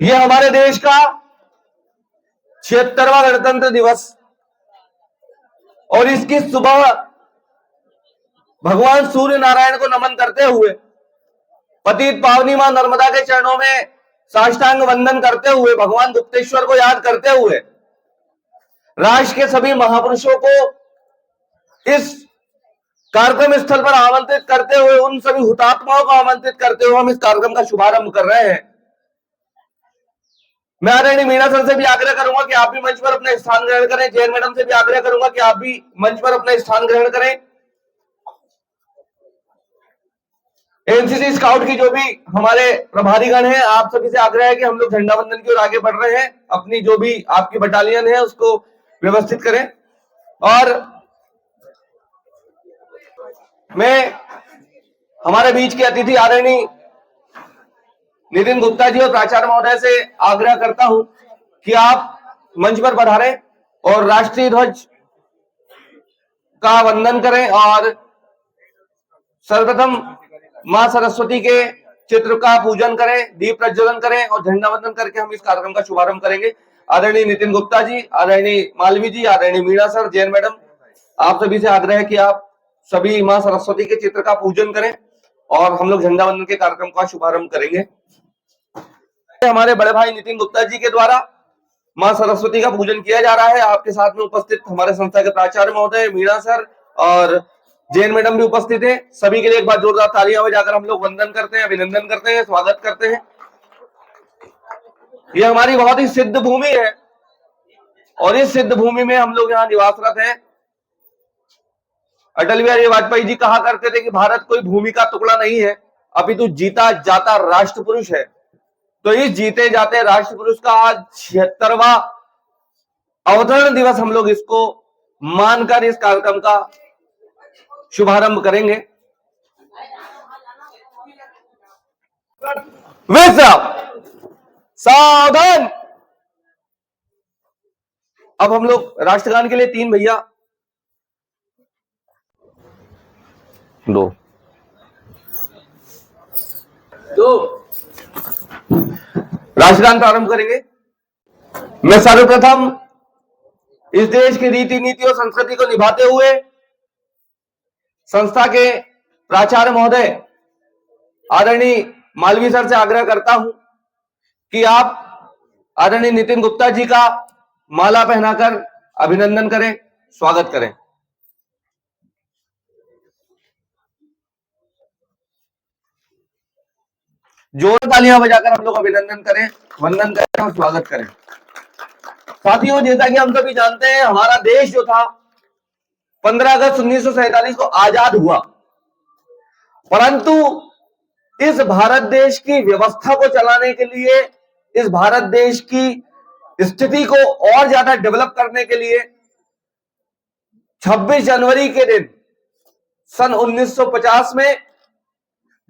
ये हमारे देश का 76वां गणतंत्र दिवस और इसकी सुबह भगवान सूर्य नारायण को नमन करते हुए, पतित पावनी मां नर्मदा के चरणों में साष्टांग वंदन करते हुए, भगवान गुप्तेश्वर को याद करते हुए, राष्ट्र के सभी महापुरुषों को इस कार्यक्रम स्थल पर आमंत्रित करते हुए, उन सभी हुतात्माओं को आमंत्रित करते हुए हम इस कार्यक्रम का शुभारंभ कर रहे हैं। मैं आदरणीय मीणा सर से भी आग्रह करूंगा कि आप भी मंच पर अपना स्थान ग्रहण करें। जैन मैडम से भी आग्रह करूंगा कि आप भी मंच पर अपना स्थान ग्रहण करें। एनसीसी स्काउट की जो भी हमारे प्रभारीगण हैं, आप सभी से आग्रह है कि हम लोग झंडा वंदन की ओर आगे बढ़ रहे हैं। अपनी जो भी आपकी बटालियन है उसको व्यवस्थित करें। और मैं हमारे बीच के अतिथि आदरणीय नितिन गुप्ता जी और प्राचार्य महोदय से आग्रह करता हूं कि आप मंच पर पधारें और राष्ट्रीय ध्वज का वंदन करें और सर्वप्रथम मां सरस्वती के चित्र का पूजन करें, दीप प्रज्वलन करें और झंडा वंदन करके हम इस कार्यक्रम का शुभारंभ करेंगे। आदरणीय नितिन गुप्ता जी, आदरणीय मालवी जी, आदरणीय मीणा सर, जैन मैडम, आप सभी से आग्रह है कि आप सभी मां सरस्वती के चित्र का पूजन करें और हम लोग झंडा वंदन के कार्यक्रम का शुभारंभ करेंगे। हमारे बड़े भाई नितिन गुप्ता जी के द्वारा मां सरस्वती का पूजन किया जा रहा है। आपके साथ में उपस्थित हमारे संस्था के प्राचार्य महोदय, मीणा सर और जैन मैडम भी उपस्थित है। सभी के लिए एक बार जोरदार तालियां बजाकर हम लोग वंदन करते हैं, अभिनंदन करते हैं, स्वागत करते हैं। ये हमारी बहुत ही सिद्ध भूमि है और इस सिद्ध भूमि में हम लोग यहाँ निवासरत हैं। अटल बिहारी वाजपेयी जी कहा करते थे कि भारत कोई भूमि का टुकड़ा नहीं है, अपितु जीता जाता राष्ट्र पुरुष है। तो इस जीते जाते राष्ट्र पुरुष का आज 76वां अवतरण दिवस हम लोग इसको मानकर इस कार्यक्रम का शुभारंभ करेंगे। सावधान। अब हम लोग राष्ट्रगान के लिए 3 भैया 2 राष्ट्रगान प्रारंभ करेंगे। मैं सर्वप्रथम इस देश की रीति नीति और संस्कृति को निभाते हुए संस्था के प्राचार्य महोदय आदरणीय मालवी सर से आग्रह करता हूं कि आप आदरणीय नितिन गुप्ता जी का माला पहनाकर अभिनंदन करें, स्वागत करें। जोर तालियां बजाकर हम लोग अभिनंदन करें, वंदन करें और स्वागत करें। साथियों, जैसा कि हम सभी जानते हैं, हमारा देश जो था 15 अगस्त 1947 को आजाद हुआ, परंतु इस भारत देश की व्यवस्था को चलाने के लिए, इस भारत देश की स्थिति को और ज्यादा डेवलप करने के लिए 26 जनवरी के दिन सन 1950 में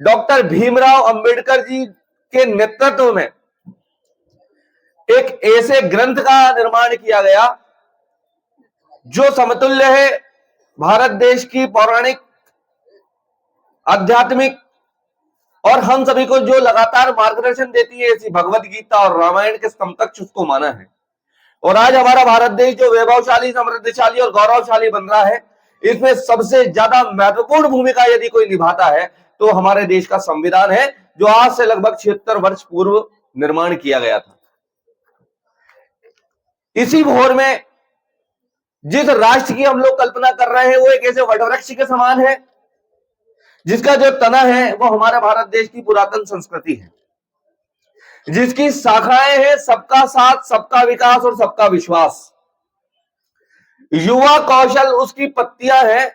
डॉक्टर भीमराव अंबेडकर जी के नेतृत्व में एक ऐसे ग्रंथ का निर्माण किया गया जो समतुल्य है भारत देश की पौराणिक, आध्यात्मिक और हम सभी को जो लगातार मार्गदर्शन देती है, ऐसी भगवत गीता और रामायण के समकक्ष उसको माना है। और आज हमारा भारत देश जो वैभवशाली, समृद्धशाली और गौरवशाली बन रहा है, इसमें सबसे ज्यादा महत्वपूर्ण भूमिका यदि कोई निभाता है तो हमारे देश का संविधान है, जो आज से लगभग 76 वर्ष पूर्व निर्माण किया गया था। इसी भोर में जिस राष्ट्र की हम लोग कल्पना कर रहे हैं वो एक ऐसे वटवृक्ष के समान है जिसका जो तना है वो हमारे भारत देश की पुरातन संस्कृति है, जिसकी शाखाएं हैं सबका साथ, सबका विकास और सबका विश्वास। युवा कौशल उसकी पत्तियां हैं।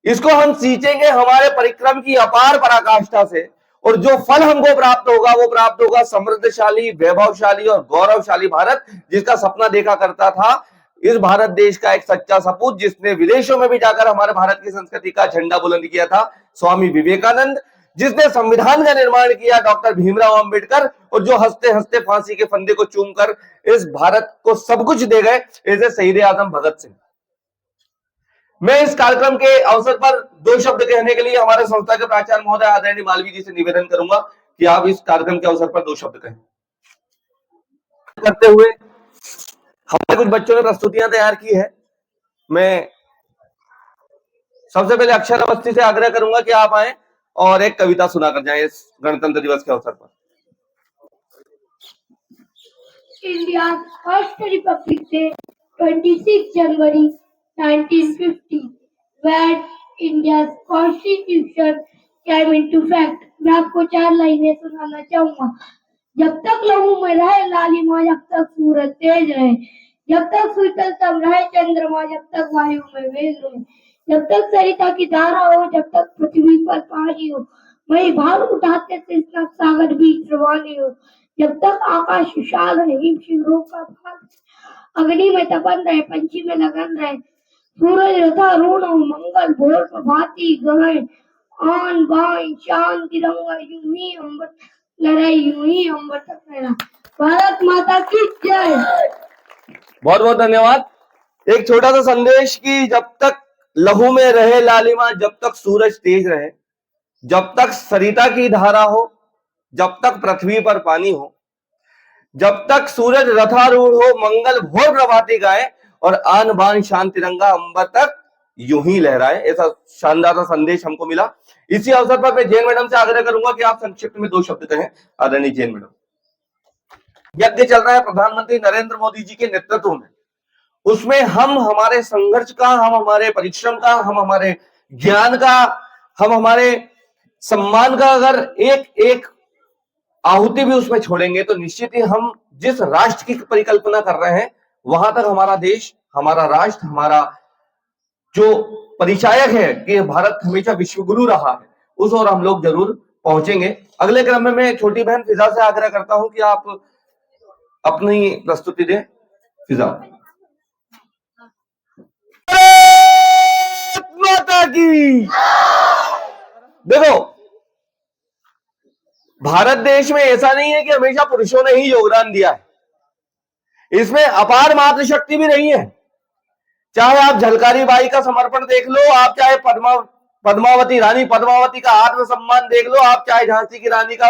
इसको हम सींचेंगे हमारे परिक्रम की अपार पराकाष्ठा से, और जो फल हमको प्राप्त होगा वो प्राप्त होगा समृद्धशाली, वैभवशाली और गौरवशाली भारत, जिसका सपना देखा करता था इस भारत देश का एक सच्चा सपूत, जिसने विदेशों में भी जाकर हमारे भारत की संस्कृति का झंडा बुलंद किया था, स्वामी विवेकानंद। जिसने संविधान का निर्माण किया, डॉक्टर भीमराव अंबेडकर। और जो हंसते हंसते फांसी के फंदे को चूमकर इस भारत को सब कुछ दे गए, ऐसे शहीद आजम भगत सिंह। मैं इस कार्यक्रम के अवसर पर 2 शब्द कहने के लिए हमारे संस्था के प्राचार्य महोदय आदरणीय मालवी जी से निवेदन करूंगा कि आप इस कार्यक्रम के अवसर पर 2 शब्द कहें। करते हुए हमारे कुछ बच्चों ने प्रस्तुतियां तैयार की है। मैं सबसे पहले अक्षर अवस्थी से आग्रह करूंगा कि आप आए और एक कविता सुनाकर जाएं इस गणतंत्र दिवस के अवसर पर। India's first Republic Day, 26 January 1950, when India's Constitution came into fact। मैं आपको 4 लाइनें सुनाना चाहूंगा। जब तक लहू में रहे लालिमा, जब तक सूरज तेज रहे, जब तक शीतल तब रहे चंद्रमा, जब तक वायु में वेग रहे, जब तक सरिता की धारा हो, जब तक पृथ्वी पर पानी हो, वही भार उठाते तक सागर बीच रवानी हो, जब तक आकाश विशाल रहे, हिम शिखरों का भार, अग्नि में तपन रहे, पंछी में लगन रहे, सूरज रथारूढ़ हो, मंगल भोर प्रभाती गगन, आन बान शान तिरंगा, यूं ही अम्बर लड़ाई, यूं ही अम्बर तक लहरा। भारत माता की जय। बहुत बहुत धन्यवाद। एक छोटा सा संदेश कि जब तक लहू में रहे लालिमा, जब तक सूरज तेज रहे, जब तक सरिता की धारा हो, जब तक पृथ्वी पर पानी हो, जब तक सूरज रथारूढ़ हो, मंगल भोर प्रभाती गाए और आन बान शान तिरंगा अंबर तक यूं ही लहराए। ऐसा शानदार सा संदेश हमको मिला। इसी अवसर पर मैं जैन मैडम से आग्रह करूंगा कि आप संक्षिप्त में 2 शब्द कहें। आदरणीय जैन मैडम। यज्ञ चल रहा है प्रधानमंत्री नरेंद्र मोदी जी के नेतृत्व में, उसमें हम हमारे संघर्ष का, हम हमारे परिश्रम का, हम हमारे ज्ञान का, हम हमारे सम्मान का अगर एक एक आहुति भी उसमें छोड़ेंगे तो निश्चित ही हम जिस राष्ट्र की परिकल्पना कर रहे हैं वहां तक हमारा देश, हमारा राष्ट्र, हमारा जो परिचायक है कि भारत हमेशा विश्वगुरु रहा है, उस ओर हम लोग जरूर पहुंचेंगे। अगले क्रम में मैं छोटी बहन फिजा से आग्रह करता हूं कि आप अपनी प्रस्तुति दें। फिजा। माता की। देखो, भारत देश में ऐसा नहीं है कि हमेशा पुरुषों ने ही योगदान दिया है, इसमें अपार मातृशक्ति भी रही है। चाहे आप झलकारी बाई का समर्पण देख लो, आप चाहे पद्मावती रानी पद्मावती का आत्मसम्मान देख लो, आप चाहे झांसी की रानी का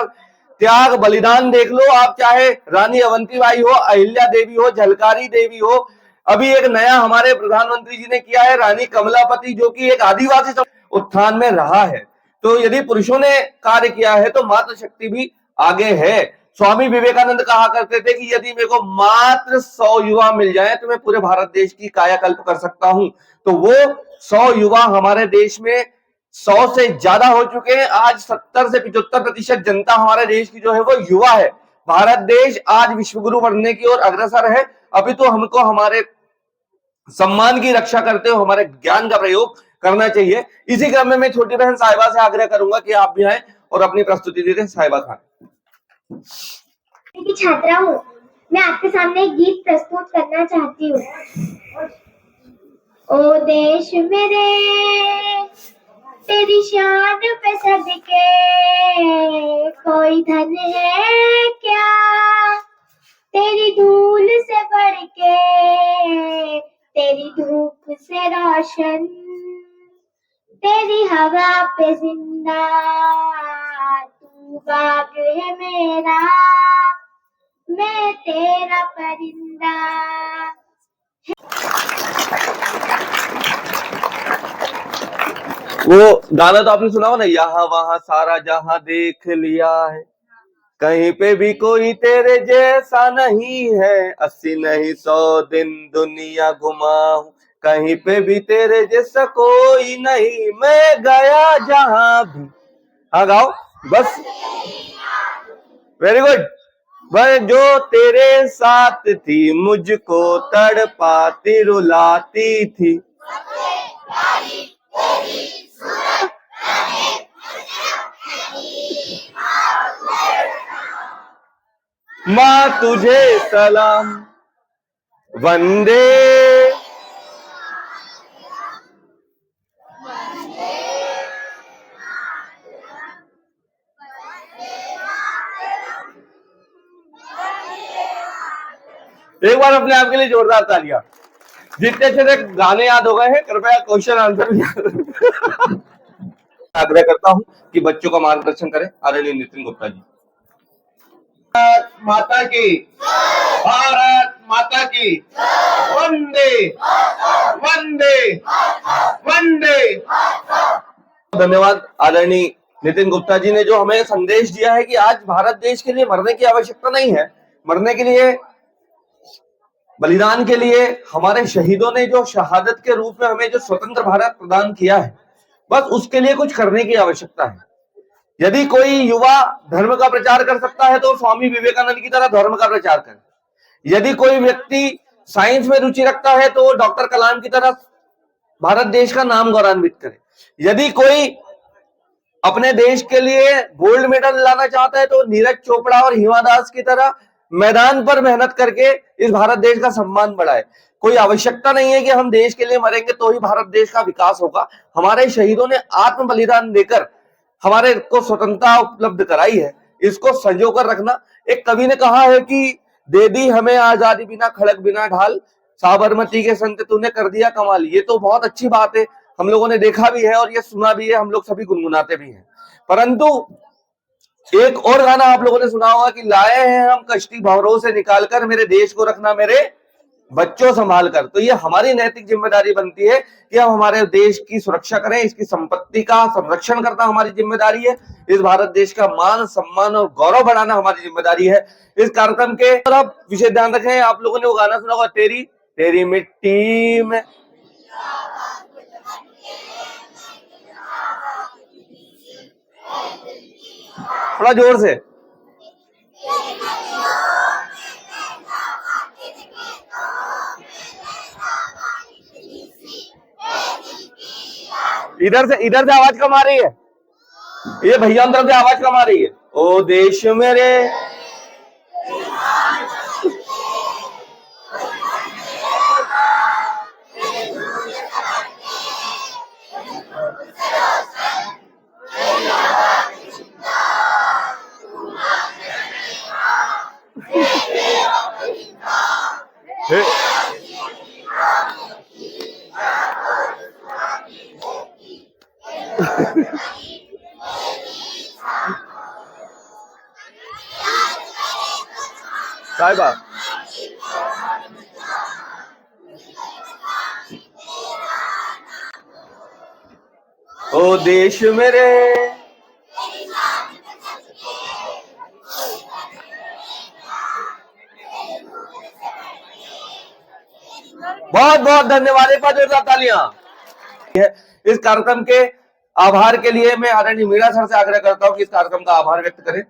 त्याग बलिदान देख लो, आप चाहे रानी अवंतीबाई हो, अहिल्या देवी हो, झलकारी देवी हो, अभी एक नया हमारे प्रधानमंत्री जी ने किया है रानी कमलापति, जो कि एक आदिवासी उत्थान में रहा है। तो यदि पुरुषों ने कार्य किया है तो मातृशक्ति भी आगे है। स्वामी विवेकानंद कहा करते थे कि यदि मेरे को मात्र 100 युवा मिल जाए तो मैं पूरे भारत देश की कायाकल्प कर सकता हूं। तो वो 100 युवा हमारे देश में 100 से ज्यादा हो चुके हैं। आज 70 से 75% जनता हमारे देश की जो है वो युवा है। भारत देश आज विश्वगुरु बनने की ओर अग्रसर है। अभी तो हमको हमारे सम्मान की रक्षा करते हुए हमारे ज्ञान का प्रयोग करना चाहिए। इसी क्रम में मैं छोटी बहन साहिबा से आग्रह करूंगा कि आप भी आए और अपनी प्रस्तुति दें। साहिबा खान। की छात्रा हूँ, मैं आपके सामने एक गीत प्रस्तुत करना चाहती हूँ। ओ देश मेरे तेरी शान पे सदके, कोई धन है क्या तेरी धूल से बढ़ के, तेरी धूप से रोशन, तेरी हवा पे जिंदा, तू बाग है मेरा, मैं तेरा परिंदा। वो गाना तो आपने सुना हो ना, यहाँ वहां सारा जहां देख लिया है, कहीं पे भी कोई तेरे जैसा नहीं है, 80 नहीं 100 दिन दुनिया घुमा हूं, कहीं पे भी तेरे जैसा कोई नहीं, मैं गया जहां भी। हाँ गाओ बस। Very good. वह जो तेरे साथ थी मुझको तड़पाती रुलाती थी, माँ तुझे सलाम वंदे। एक बार अपने आप के लिए जोरदार तालियां। जितने अच्छे गाने याद हो गए हैं कृपया क्वेश्चन आंसर भी याद। आग्रह करता हूं कि बच्चों का मार्गदर्शन करें आदरणीय नितिन गुप्ता जी। माता की भारत माता की वंदे वंदे वंदे। धन्यवाद आदरणीय नितिन गुप्ता जी ने जो हमें संदेश दिया है कि आज भारत देश के लिए मरने की आवश्यकता नहीं है। मरने के लिए, बलिदान के लिए हमारे शहीदों ने जो शहादत के रूप में हमें जो स्वतंत्र भारत प्रदान किया है, बस उसके लिए कुछ करने की आवश्यकता है। यदि कोई युवा धर्म का प्रचार कर सकता है तो स्वामी विवेकानंद की तरह धर्म का प्रचार करे। यदि कोई व्यक्ति साइंस में रुचि रखता है तो डॉक्टर कलाम की तरह भारत देश का नाम गौरवान्वित करे। यदि कोई अपने देश के लिए गोल्ड मेडल लाना चाहता है तो नीरज चोपड़ा और हिमा दास की तरह मैदान पर मेहनत करके इस भारत देश का सम्मान बढ़ाए। कोई आवश्यकता नहीं है कि हम देश के लिए मरेंगे तो ही भारत देश का विकास होगा। हमारे शहीदों ने आत्म बलिदान देकर हमारे को स्वतंत्रता उपलब्ध कराई है, इसको संजो कर रखना। एक कवि ने कहा है कि दे दी हमें आजादी बिना खड़क बिना ढाल, साबरमती के संत तूने कर दिया कमाल। ये तो बहुत अच्छी बात है, हम लोगों ने देखा भी है और ये सुना भी है, हम लोग सभी गुनगुनाते भी हैं। परंतु एक और गाना आप लोगों ने सुना होगा कि लाए हैं हम कश्ती भंवरों से निकालकर, मेरे देश को रखना मेरे बच्चों संभाल कर। तो ये हमारी नैतिक जिम्मेदारी बनती है कि हम हमारे देश की सुरक्षा करें, इसकी संपत्ति का संरक्षण करना हमारी जिम्मेदारी है। इस भारत देश का मान सम्मान और गौरव बढ़ाना हमारी जिम्मेदारी है। इस कार्यक्रम के और आप विशेष ध्यान रखें, आप लोगों ने वो गाना सुना होगा, तेरी तेरी मिट्टी में। थोड़ा जोर से। इधर से आवाज कम आ रही है, ये भैया अंदर से आवाज कम आ रही है। ओ देश मेरे साहिबा, ओ देश मेरे बहुत बहुत धन्यवाद। एक बार जोरदार तालियां। इस कार्यक्रम के आभार के लिए मैं आदरणीय मीणा सर से आग्रह करता हूं कि इस कार्यक्रम का आभार व्यक्त करें।